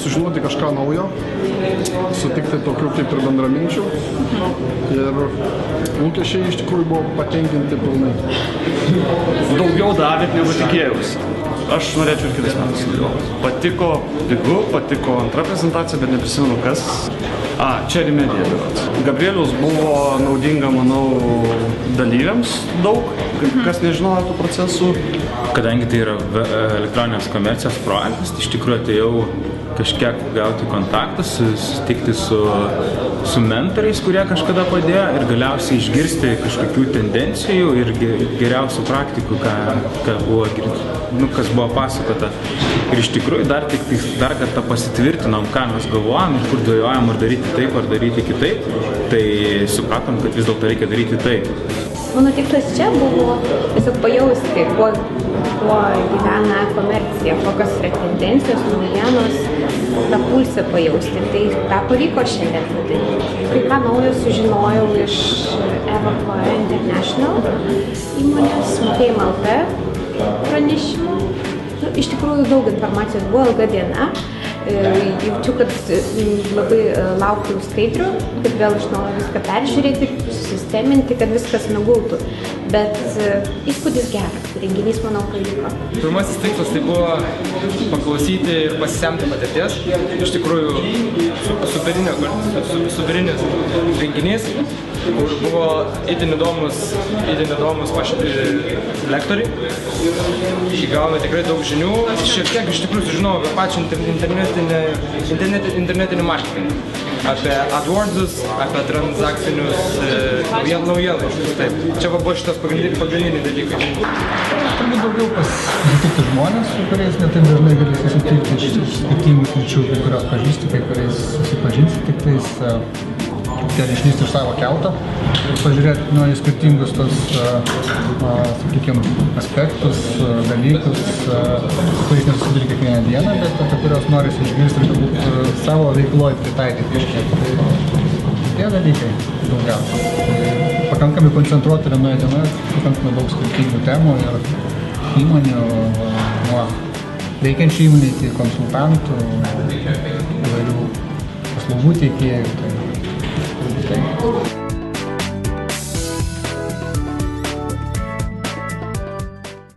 sužinoti kažką naujo, sutikti tokių kaip ir bendraminčių ir lūkesčiai iš tikrųjų buvo patenkinti pilnai. Daugiau davėt negu tikėjausi. Aš norėčiau ir kitais metais dalyvauti. Patiko pigu, patiko antra prezentacija, bet neprisimenu kas. Čia Remedija berods. Gabrielius buvo naudinga, manau, dalyviams daug, kas nežinojo tų procesų. Kadangi tai yra elektroninės komercijos projektas, iš tikrųjų atėjau kažkiek gauti kontaktus, susitikti su mentoriais, kurie kažkada padėjo ir galiausiai išgirsti kažkokių tendencijų ir geriausių praktikų, kas buvo pasakota. Ir iš tikrųjų dar kartą pasitvirtinom, ką mes galvojam ir kur dvejojam, ar daryti taip, ar daryti kitaip, tai supratom, kad vis dėlto reikia daryti taip. Mano tikslas čia buvo tiesiog pajausti, kuo gyvena komercija, kokios yra tendencijos, naujienos, tą pulsą pajausti. Tai tą pavyko šiandien padaryti. Kai ką naujo sužinojau iš EVP International įmonės, Mokėjimo LT pranešimų. Iš tikrųjų daug informacijos, buvo ilga diena. Jaučiu, kad labai laukiu skaidrių, kad vėl iš naujo viską peržiūrėti, susisteminti, kad viskas nugultų. Bet įspūdis geras, renginys, manau, pavyko. Pirmasis tikslas tai buvo paklausyti ir pasisemti patirties. Iš tikrųjų, superinis renginys, kur buvo itin įdomus lektoriai. Įgavome tikrai daug žinių. Šiek tiek iš tikrųjų sužinojau apie pačią internetinį marketingą. Apie AdWordsus, apie transakcinius naujienlaiškus. Čia buvo šitas pagrindiniai dalykai. Turbūt daugiau pasitikti žmonės, su kuriais netaip dažnai gali susitikti iš skirtingų sričių, kai kurios pažįsti, kai kuriais susipažinsi, tik tais išlįsti iš savo kelto ir pažiūrėti į skirtingus tos, sakykime, aspektus, dalykus, kuriais nesusiduri kiekvieną dieną, bet apie kurios norisi išgirsti ir turbūt savo veikloje pritaikyti kažkiek. Tie dalykai daugiausiai. Pakankamai koncentruoti vienoje dienoje, pakankamai daug skirtingų temų ir įmonių, nuo veikiančių įmonių iki konsultantų, įvairių paslaugų teikėjų.